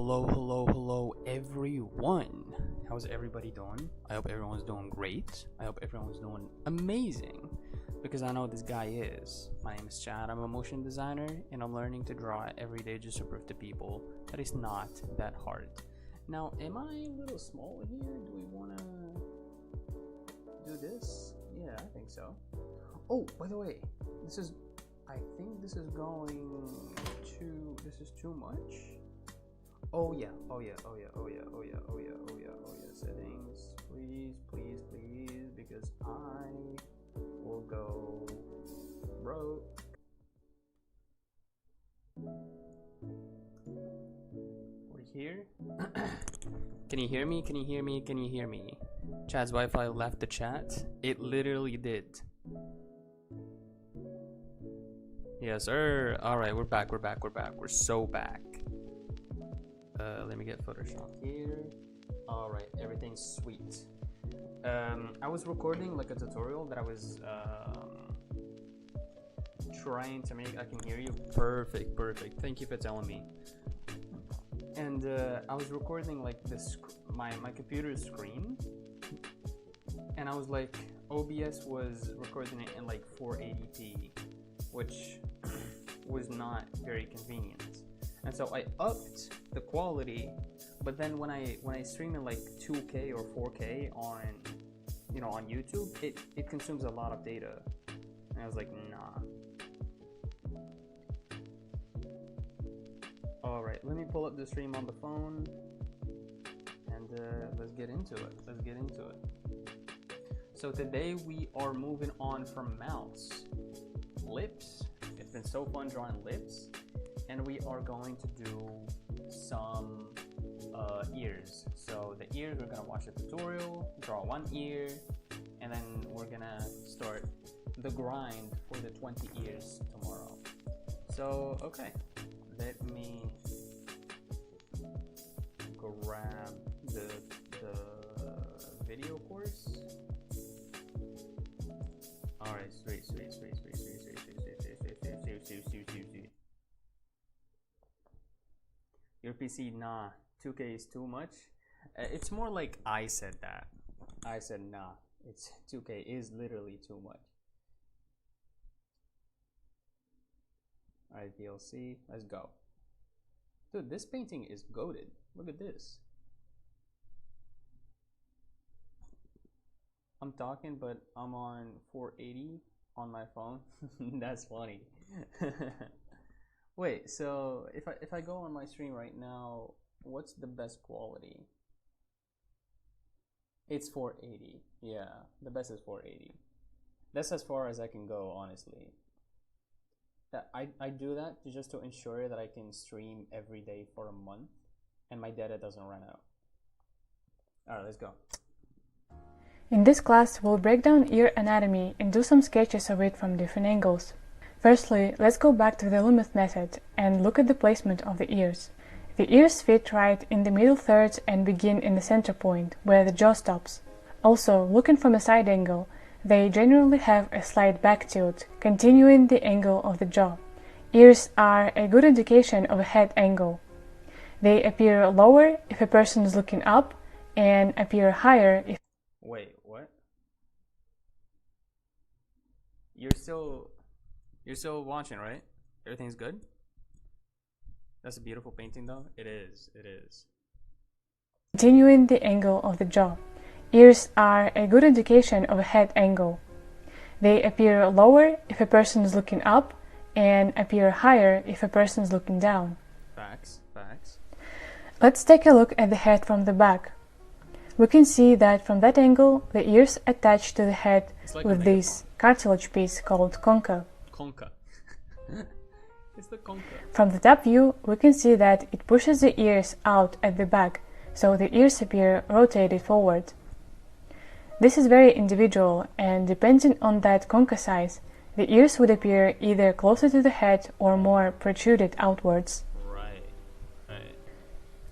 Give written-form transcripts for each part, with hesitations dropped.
Hello, everyone. How's everybody doing? I hope everyone's doing great. I hope everyone's doing amazing, because I know this guy is. My name is Chad. I'm a motion designer, and I'm learning to draw every day just to prove to people that it's not that hard. Now, am I a little small here? Do we want to do this? Yeah, I think so. Oh, by the way, I think this is too much. Oh yeah, settings, please, because I will go broke. We're here. Can you hear me? Chad's Wi-Fi left the chat. It literally did. Yes, sir. All right, we're back. We're so back. Let me get Photoshop here. All right, everything's sweet. I was recording like a tutorial that I was trying to make. I can hear you. Perfect. Thank you for telling me. And I was recording like this my computer's screen, and I was like, OBS was recording it in like 480p, which was not very convenient. And so I upped the quality, but then when I stream in like 2K or 4K on YouTube, it consumes a lot of data. And I was like, nah. All right, let me pull up the stream on the phone, and let's get into it. So today we are moving on from mouths, lips. It's been so fun drawing lips, and we are going to do some ears. So the ears, we're gonna watch a tutorial, draw one ear, and then we're gonna start the grind for the 20 ears tomorrow. So okay, let me grab the video course. All right, sweet. Your PC, nah, 2K is too much. It's more like I said that. I said nah, 2K is literally too much. All right, DLC, let's go. Dude, this painting is goated. Look at this. I'm talking, but I'm on 480 on my phone. That's funny. Wait, so if I go on my stream right now, what's the best quality? It's 480. Yeah, the best is 480. That's as far as I can go, honestly. I do that just to ensure that I can stream every day for a month and my data doesn't run out. Alright, let's go. In this class, we'll break down ear anatomy and do some sketches of it from different angles. Firstly, let's go back to the Lumith method and look at the placement of the ears. The ears fit right in the middle third and begin in the center point, where the jaw stops. Also, looking from a side angle, they generally have a slight back tilt, continuing the angle of the jaw. Ears are a good indication of a head angle. They appear lower if a person is looking up, and appear higher if... Wait, what? You're still watching, right? Everything's good? That's a beautiful painting though. It is. Continuing the angle of the jaw. Ears are a good indication of a head angle. They appear lower if a person is looking up, and appear higher if a person is looking down. Facts. Let's take a look at the head from the back. We can see that from that angle, the ears attach to the head like with this cartilage piece called concha. It's the concha. From the top view, we can see that it pushes the ears out at the back, so the ears appear rotated forward. This is very individual, and depending on that concha size, the ears would appear either closer to the head or more protruded outwards. Right.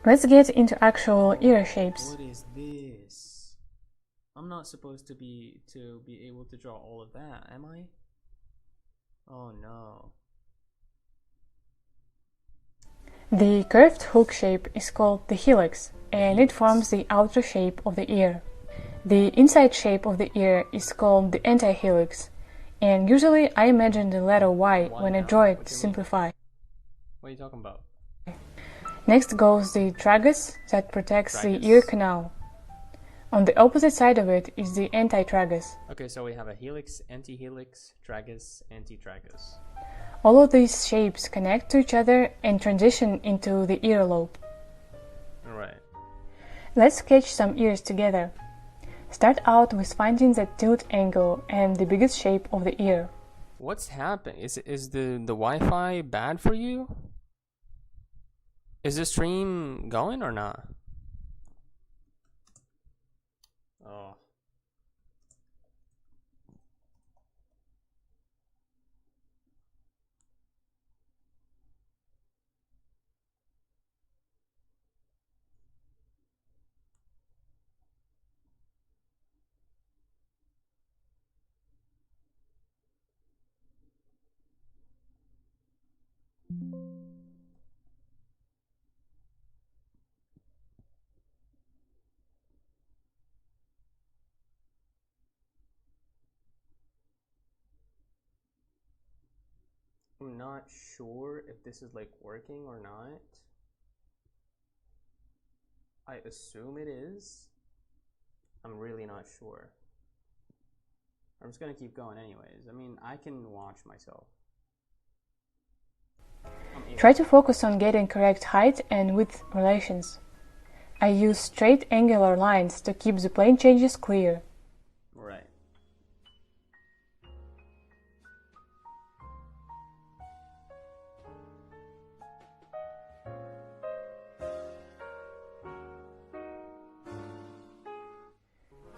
Let's get into actual ear shapes. What is this? I'm not supposed to be able to draw all of that, am I? Oh no. The curved hook shape is called the helix, and it forms the outer shape of the ear. The inside shape of the ear is called the antihelix, and usually I imagine the letter Y when I draw it to simplify. What are you talking about? Next goes the tragus that protects the ear canal. On the opposite side of it is the antitragus. Okay, so we have a helix, antihelix, tragus, antitragus. All of these shapes connect to each other and transition into the earlobe. Right. Let's sketch some ears together. Start out with finding the tilt angle and the biggest shape of the ear. What's happening? Is the Wi-Fi bad for you? Is the stream going or not? Oh. I'm not sure if this is like working or not. I assume it is. I'm really not sure. I'm just gonna keep going anyways. I mean, I can watch myself. Try to focus on getting correct height and width relations. I use straight angular lines to keep the plane changes clear. Right.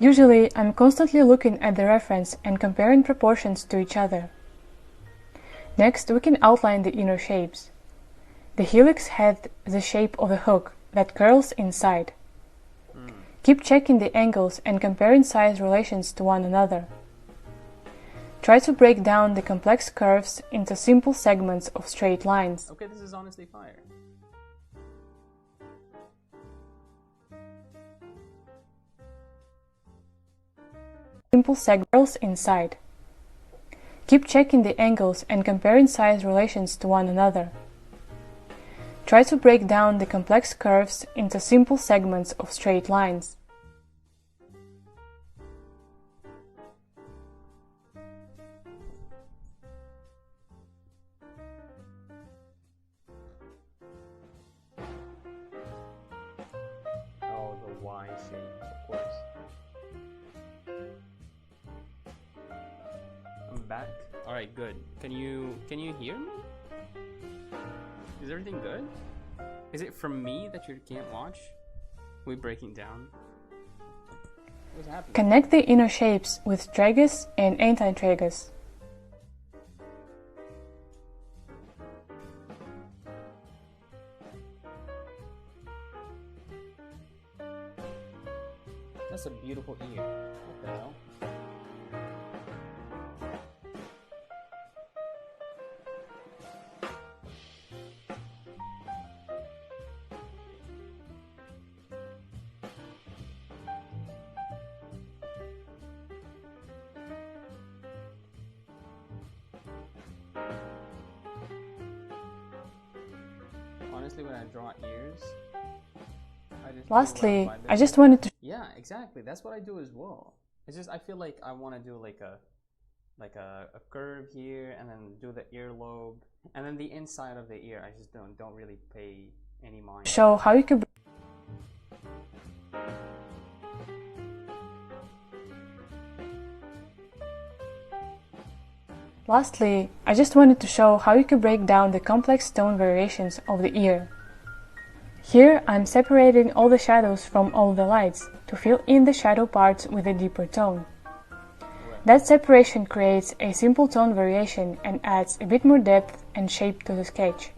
Usually, I'm constantly looking at the reference and comparing proportions to each other. Next, we can outline the inner shapes. The helix had the shape of a hook that curls inside. Keep checking the angles and comparing size relations to one another. Try to break down the complex curves into simple segments of straight lines. Okay, this is honestly fire. Simple segments inside. Keep checking the angles and comparing size relations to one another. Try to break down the complex curves into simple segments of straight lines. Oh, the Y shape, of course. I'm back. All right, good. Can you hear me? Is everything good? Is it from me that you can't watch? We breaking down. What's happening? Connect the inner shapes with tragus and antitragus. That's a beautiful ear. What the hell? Honestly, when I draw ears, Lastly, I just wanted to yeah, exactly. That's what I do as well. It's just I feel like I want to do like a curve here, and then do the earlobe, and then the inside of the ear. I just don't really pay any mind. show how you could Lastly, I just wanted to show how you could break down the complex tone variations of the ear. Here I'm separating all the shadows from all the lights to fill in the shadow parts with a deeper tone. That separation creates a simple tone variation and adds a bit more depth and shape to the sketch.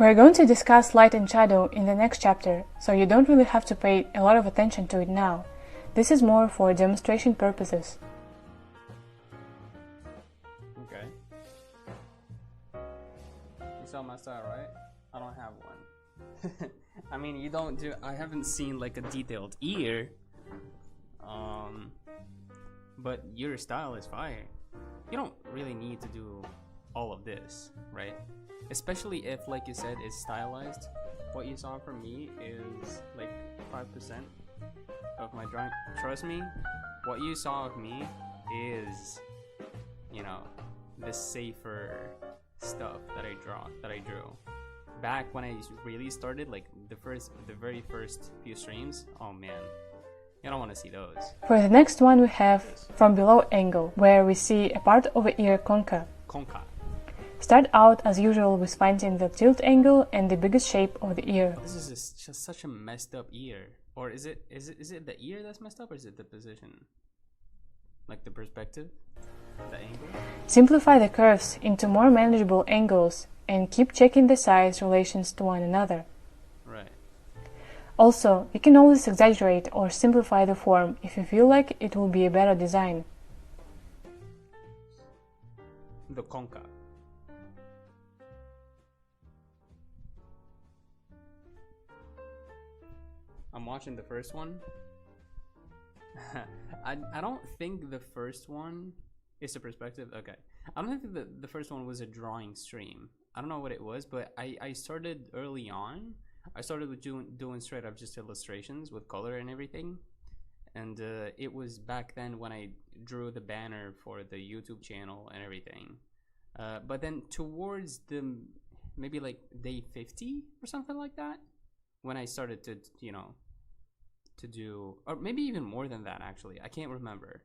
We're going to discuss light and shadow in the next chapter, so you don't really have to pay a lot of attention to it now. This is more for demonstration purposes. Okay. my style, right? I don't have one. I mean, you don't do. I haven't seen like a detailed ear. But your style is fire. You don't really need to do all of this, right? Especially if, like you said, it's stylized. What you saw from me is like 5% of my drawing. Trust me, what you saw of me is, you know, the safer stuff that I drew. Back when I really started, like the very first few streams, oh man, you don't want to see those. For the next one we have from below angle, where we see a part of the ear concha. Start out as usual with finding the tilt angle and the biggest shape of the ear. This is just such a messed up ear. Or is it the ear that's messed up, or is it the position? Like the perspective? The angle? Simplify the curves into more manageable angles and keep checking the size relations to one another. Right. Also, you can always exaggerate or simplify the form if you feel like it will be a better design. The concha. I'm watching the first one. I don't think the first one is a perspective. Okay. I don't think the first one was a drawing stream. I don't know what it was, but I started early on. I started with doing straight up just illustrations with color and everything. And it was back then when I drew the banner for the YouTube channel and everything. But then towards maybe like day 50 or something like that, when I started to, you know, to do, or maybe even more than that actually, I can't remember.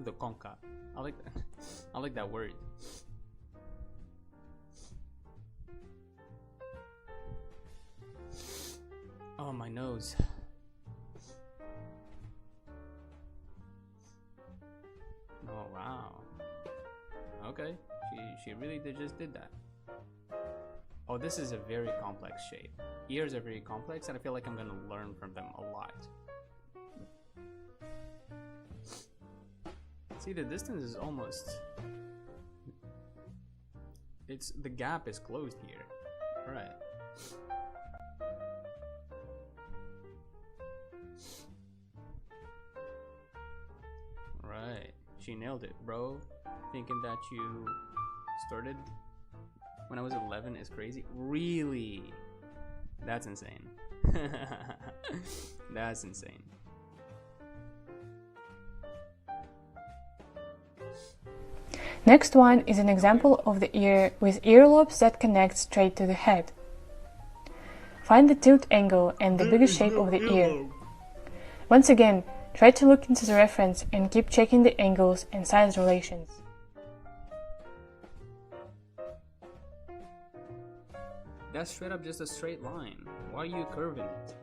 The concha. I like that. I like that word. Oh, my nose. Oh wow. Okay, she really just did that. Oh, this is a very complex shape. Ears are very complex, and I feel like I'm gonna learn from them a lot. See, the distance is almost... the gap is closed here. Right. Right. She nailed it, bro. Thinking that you started when I was 11 is crazy. Really? That's insane. That's insane. Next one is an example of the ear with earlobes that connect straight to the head. Find the tilt angle and the biggest shape of the ear. Once again, try to look into the reference and keep checking the angles and size relations. That's straight up just a straight line. Why are you curving it?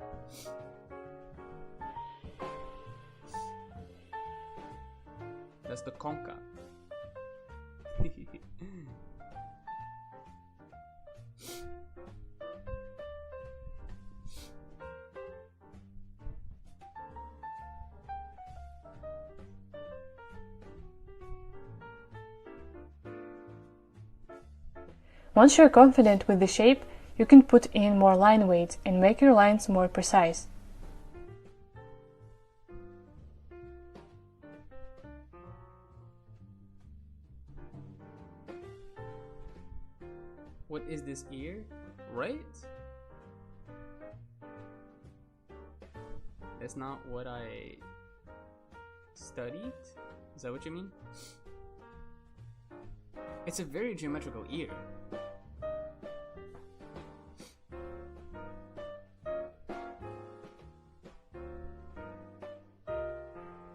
That's the concha. Once you're confident with the shape, you can put in more line weights and make your lines more precise. What is this ear? Right? That's not what I studied? Is that what you mean? It's a very geometrical ear.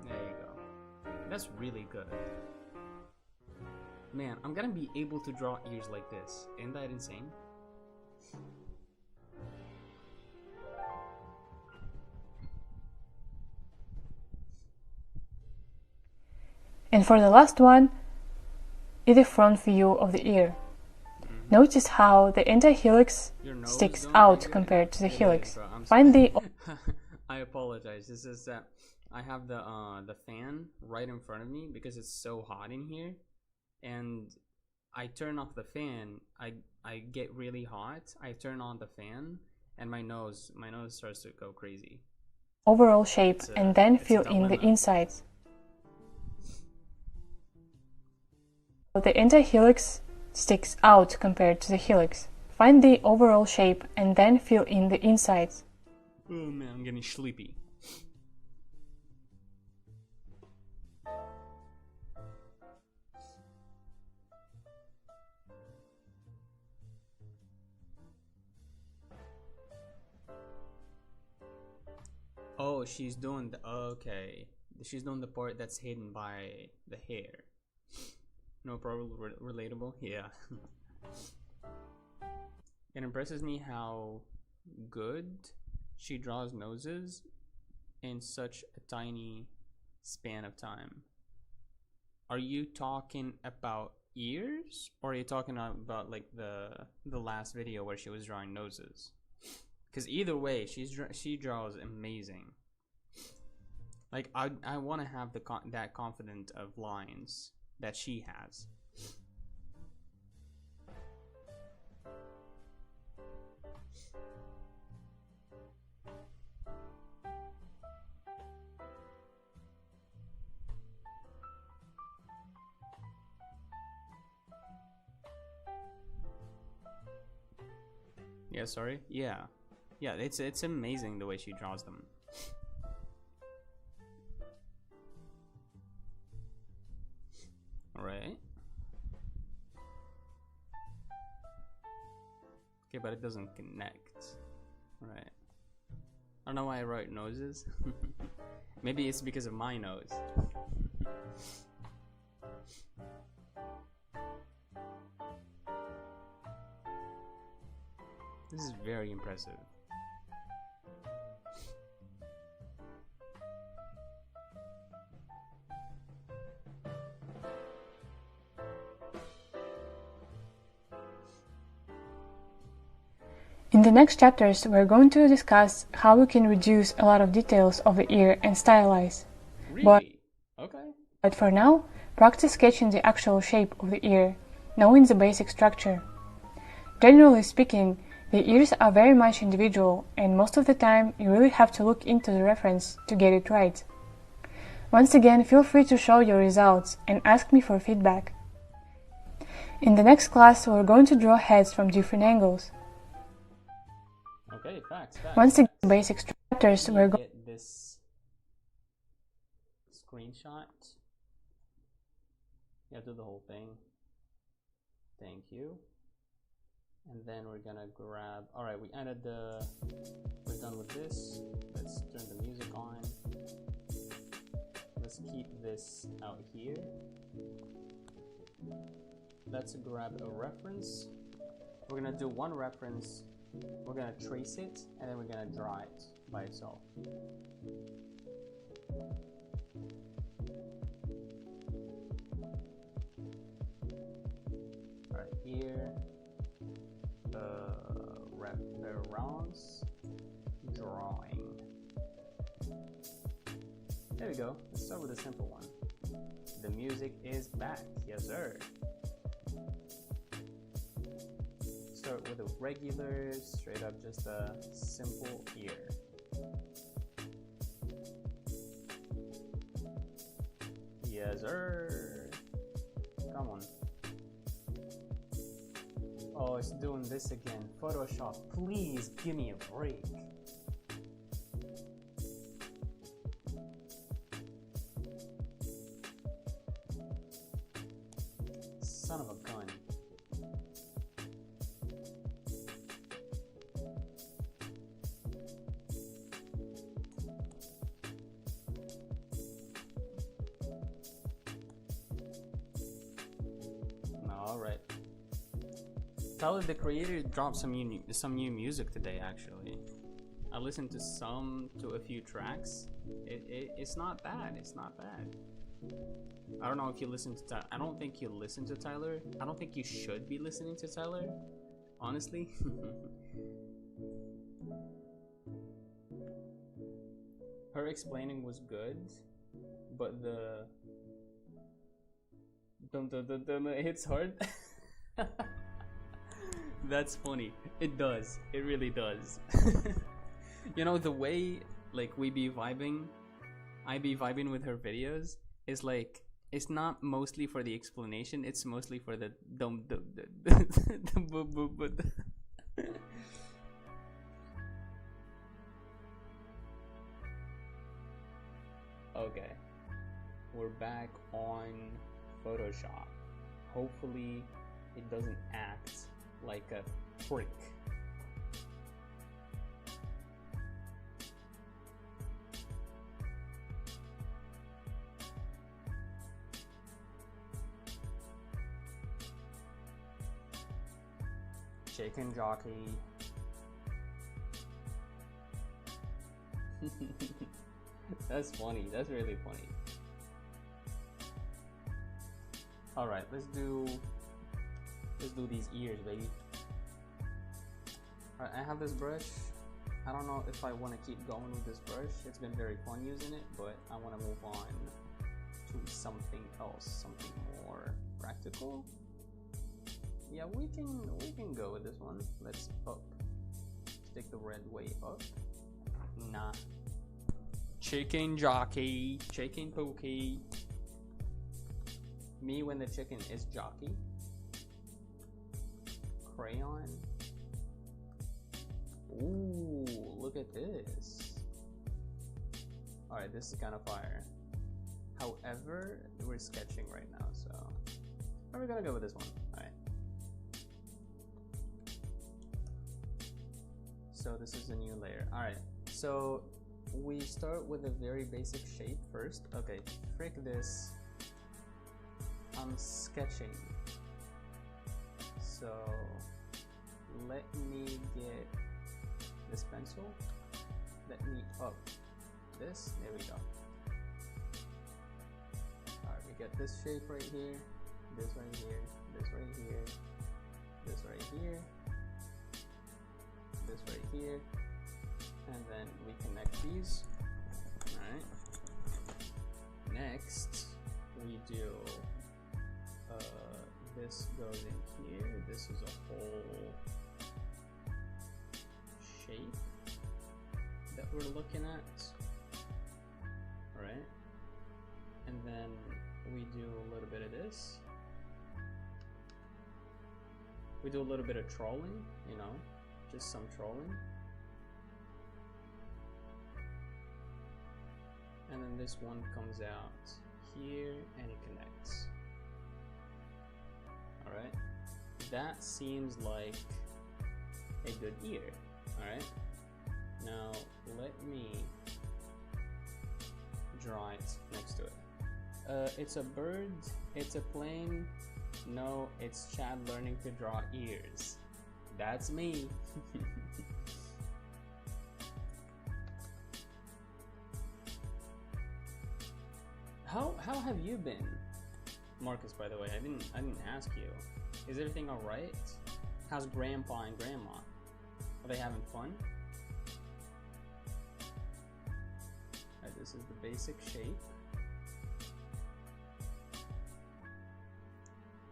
There you go. That's really good. Man, I'm gonna be able to draw ears like this. Ain't that insane? And for the last one, is the front view of the ear. Notice how the anti-helix sticks out compared to the helix. Find the... I apologize. This is that I have the fan right in front of me because it's so hot in here, and I turn off the fan. I get really hot. I turn on the fan, and my nose starts to go crazy. Overall shape and then fill in the insides. The anti-helix sticks out compared to the helix. Find the overall shape and then fill in the insides. Oh man, I'm getting sleepy. Oh, she's doing the okay. She's doing the part that's hidden by the hair. No problem. Relatable. Yeah. It impresses me how good she draws noses in such a tiny span of time. Are you talking about ears, or are you talking about like the last video where she was drawing noses? Because either way, she draws amazing. Like I want to have that confidence of lines that she has. Yeah, sorry. Yeah, it's amazing the way she draws them. All right. Okay, but it doesn't connect. All right. I don't know why I wrote noses. Maybe it's because of my nose. This is very impressive. In the next chapters, we're going to discuss how we can reduce a lot of details of the ear and stylize. Really? But for now, practice sketching the actual shape of the ear, knowing the basic structure. Generally speaking, the ears are very much individual, and most of the time you really have to look into the reference to get it right. Once again, feel free to show your results and ask me for feedback. In the next class, we're going to draw heads from different angles. Okay, facts. Once again, basic structures, we're going to get this screenshot. Yeah, do the whole thing. Thank you. And then we're gonna grab. All right, we're done with this. Let's turn the music on. Let's keep this out here. Let's grab a reference. We're gonna do one reference. We're gonna trace it, and then we're gonna draw it by itself. All right, here, reference drawing. There we go. Let's start with a simple one. The music is back. Yes, sir. Start with a regular, straight up, just a simple ear. Yes, sir. Come on. Oh, it's doing this again. Photoshop, please give me a break. Son of a gun. Alright. Tyler, the creator, dropped some new music today, actually. I listened to a few tracks. It's not bad. It's not bad. I don't know if you listen to Tyler. I don't think you listen to Tyler. I don't think you should be listening to Tyler, honestly. Her explaining was good, but the it hits hard. That's funny. It does. It really does. You know, the way like we be vibing, I be vibing with her videos is like, it's not mostly for the explanation, it's mostly for the Okay, we're back on Photoshop. Hopefully it doesn't act like a freak. Chicken jockey. That's funny. That's really funny. All right, let's do these ears, baby. All right, I have this brush. I don't know if I want to keep going with this brush. It's been very fun using it, but I want to move on to something else, something more practical. Yeah, we can go with this one. Let's up. Stick the red way up. Nah. Chicken jockey. Chicken pokey. Me when the chicken is jockey. Crayon. Ooh, look at this. Alright, this is kind of fire. However, we're sketching right now, so we're gonna go with this one. Alright. So this is a new layer. Alright, so we start with a very basic shape first. Okay, frick this. I'm sketching. So let me get this pencil. Let me up this. There we go. Alright, we get this shape right here. This right here. This right here. This right here. This right here, and then we connect these. Alright, next we do this goes in here. This is a whole shape that we're looking at. Alright, and then we do a little bit of this. We do a little bit of trolling, you know, just some trolling. And then this one comes out here and it connects. Alright, that seems like a good ear. Alright, now let me draw it next to it. It's a bird, it's a plane. No, it's Chad learning to draw ears. That's me. How have you been, Marcus? By the way, I didn't ask you. Is everything all right? How's Grandpa and Grandma? Are they having fun? Alright, this is the basic shape.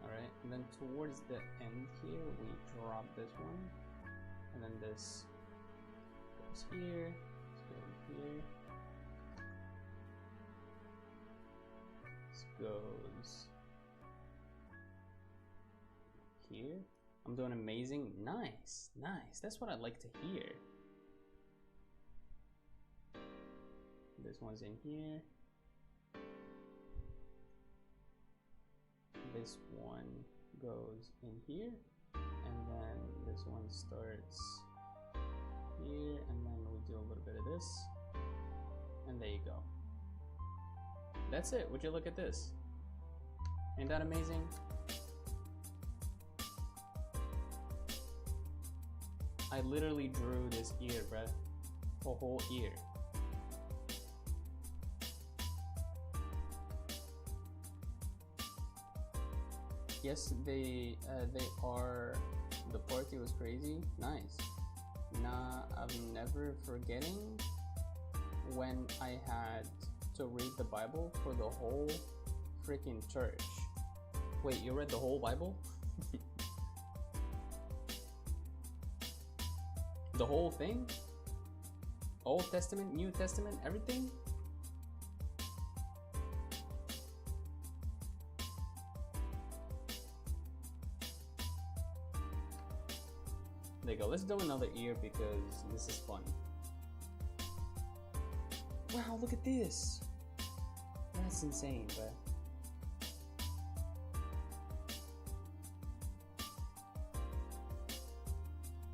Alright, and then towards the end here, we drop this one, and then this goes here, this goes here. Goes here. I'm doing amazing. Nice, nice. That's what I like to hear. This one's in here. This one goes in here, and then this one starts here, and then we do a little bit of this, and there you go. That's it. Would you look at this? Ain't that amazing? I literally drew this ear, bruh. A whole ear. Yes, they are. The party was crazy. Nice. Nah, I'm never forgetting when I had to read the Bible for the whole freaking church. Wait, you read the whole Bible? The whole thing? Old Testament, New Testament, everything? There you go. Let's do another ear because this is fun. Wow, look at this. That's insane, but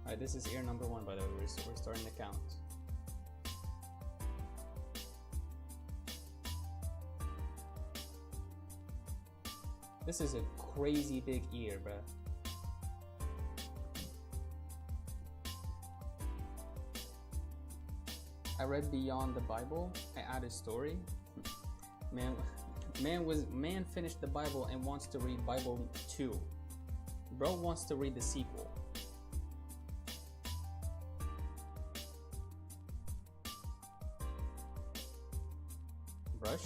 alright, this is ear number 1, by the way. We're starting to count. This is a crazy big ear, bruh. I read beyond the Bible. I added story. Man finished the Bible and wants to read Bible 2. Bro wants to read the sequel. Brush?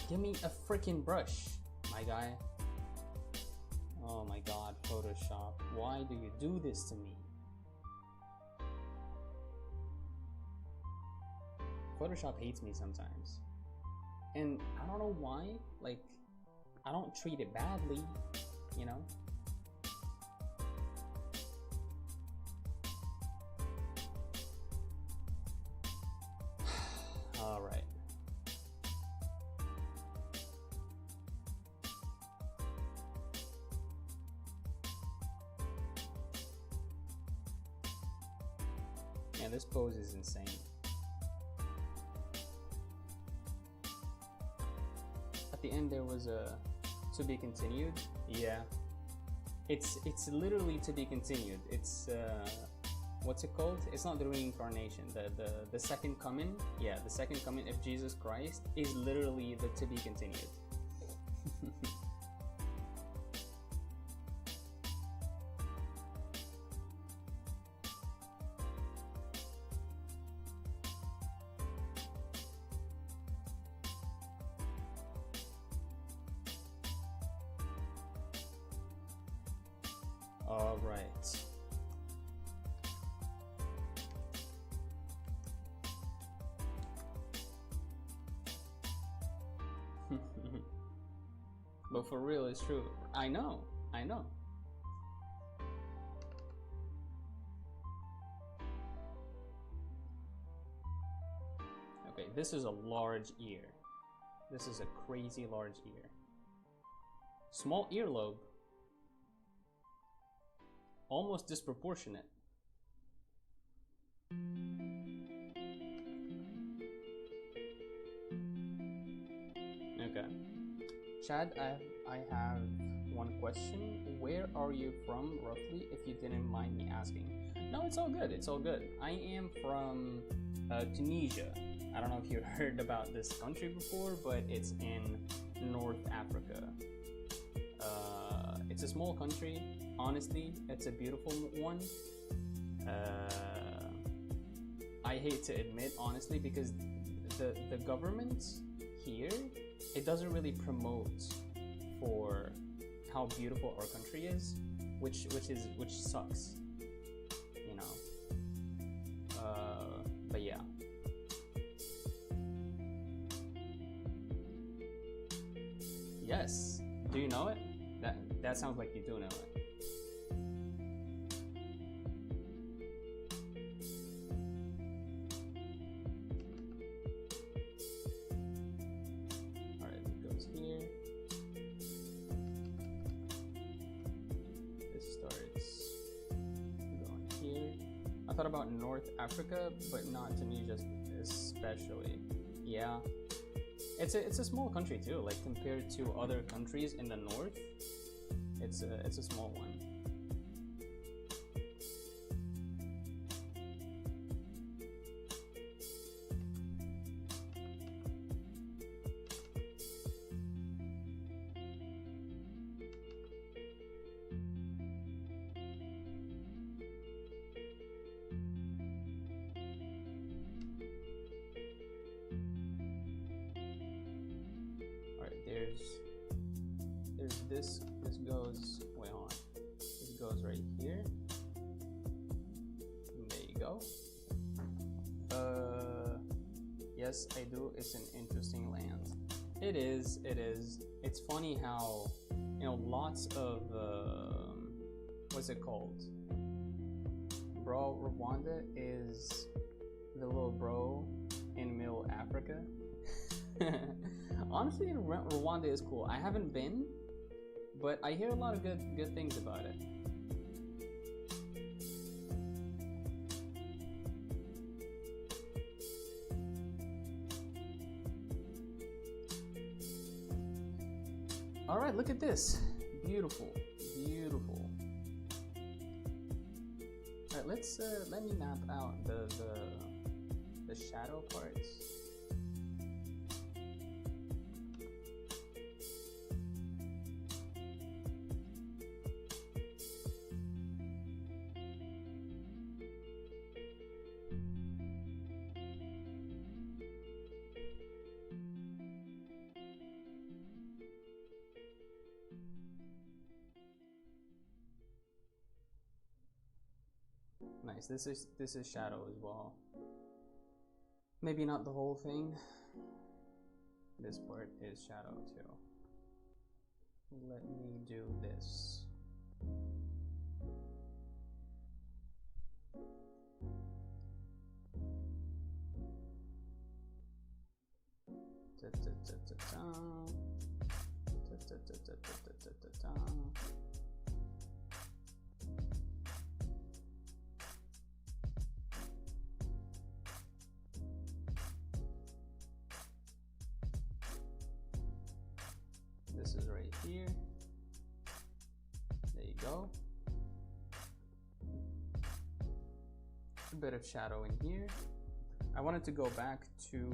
Give me a freaking brush, my guy. Oh my god, Photoshop. Why do you do this to me? Photoshop hates me sometimes. And I don't know why, like, I don't treat it badly, you know? Alright. Man, this pose is insane. At the end there was a to be continued. Yeah, it's literally to be continued. It's what's it called? It's not the reincarnation, the second coming. Yeah, the second coming of Jesus Christ is literally the to be continued. All right. But for real, it's true. I know. Okay, this is a large ear. This is a crazy large ear. Small earlobe. Almost disproportionate. Okay. Chad, I have one question. Where are you from, roughly, if you didn't mind me asking? No, it's all good. It's all good. I am from Tunisia. I don't know if you heard about this country before, but it's in North Africa. It's a small country. Honestly, it's a beautiful one. I hate to admit, honestly, because the government here, it doesn't really promote for how beautiful our country is, which sucks, you know. But yeah. Yes. Do you know it? That sounds like you do know it. Alright, it goes here. This starts going here. I thought about North Africa, but not Tunisia especially. Yeah. It's a small country too, like compared to other countries in the north. It's a small one. is this goes, wait, hold on. This goes right here. There you go. Yes, I do. It's an interesting land. It is. It's funny how, you know, lots of, what's it called? Bro, Rwanda is the little bro in Middle Africa. Honestly, Rwanda is cool. I haven't been, but I hear a lot of good things about it. All right, look at this. Beautiful, beautiful. All right, let me map out the shadow parts. Nice. This is shadow as well. Maybe not the whole thing. This part is shadow too. Let me do this. This is right here. There you go. A bit of shadow in here. I wanted to go back to,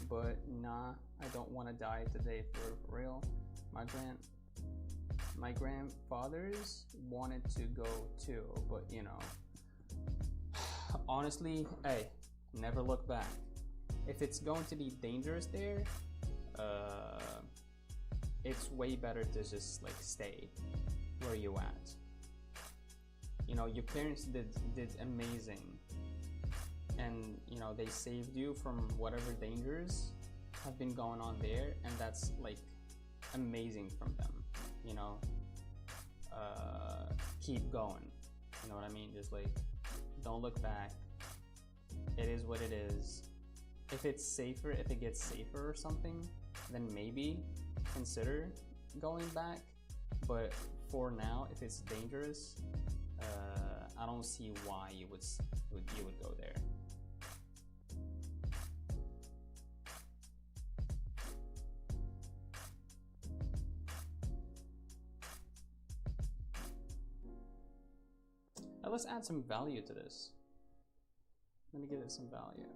but nah, I don't want to die today for real. My grandfathers wanted to go too, but you know, honestly, hey, never look back. If it's going to be dangerous there, it's way better to just like stay where you at. You know, your parents did amazing, and you know, they saved you from whatever dangers have been going on there, and that's like amazing from them. You know, keep going. You know what I mean? Just like, don't look back. It is what it is. If it's safer, if it gets safer or something, then maybe consider going back. But for now, if it's dangerous, I don't see why you would go there. Now let's add some value to this. Let me give it some value.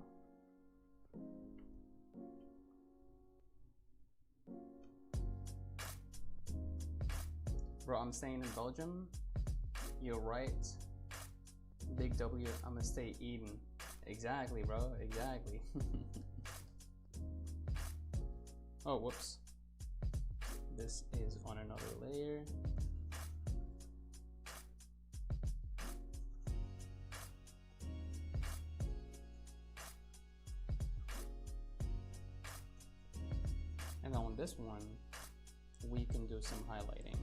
Bro, I'm staying in Belgium. You're right. Big W, I'm gonna stay Eden. Exactly, bro, exactly. Oh, whoops. This is on another layer. And on this one, we can do some highlighting.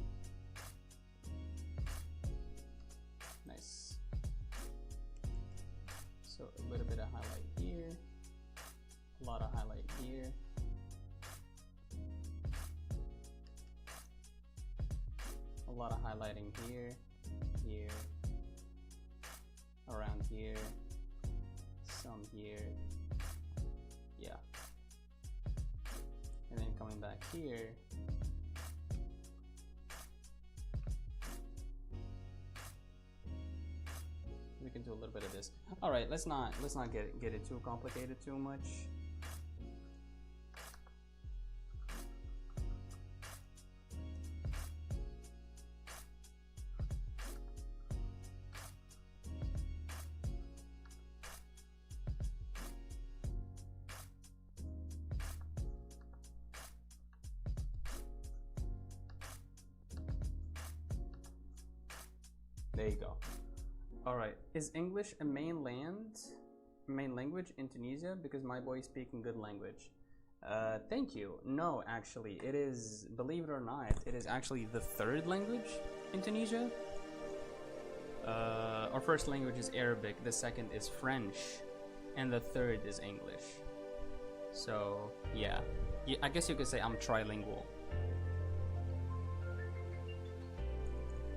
Nice. So a little bit of highlight here, a lot of highlight here. A lot of highlighting here, here, around here, some here, yeah. And then coming back here, we can do a little bit of this. All right, let's not get it too complicated too much. There you go. All right. Is English a main language in Tunisia? Because my boy is speaking good language. Thank you. No, actually, it is, believe it or not, it is actually the third language in Tunisia. Our first language is Arabic, the second is French, and the third is English. So, yeah. I guess you could say I'm trilingual.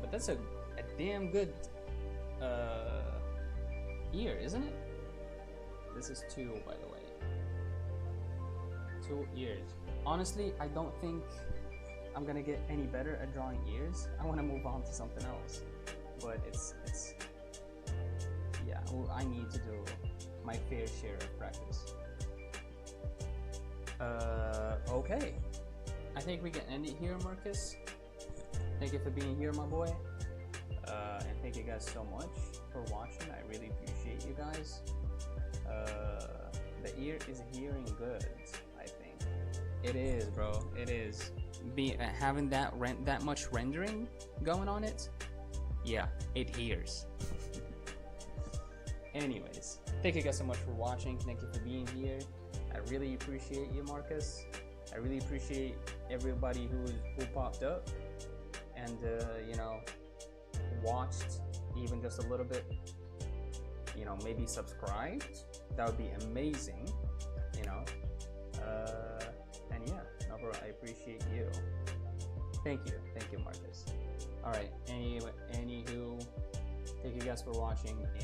But that's a damn good ear, isn't it? This is 2, by the way. 2 ears. Honestly, I don't think I'm gonna get any better at drawing ears. I want to move on to something else. But it's yeah, well, I need to do my fair share of practice. Okay. I think we can end it here, Marcus. Thank you for being here, my boy. And thank you guys so much for watching. I really appreciate you guys. The ear is hearing good, I think. It is, bro. It is. Having that much rendering going on it, yeah, it hears. Anyways, thank you guys so much for watching. Thank you for being here. I really appreciate you, Marcus. I really appreciate everybody who popped up and you know, watched even just a little bit. You know, maybe subscribed. That would be amazing. You know, and yeah, no, bro, I appreciate you. Thank you, Marcus. All right. Anywho, thank you guys for watching. And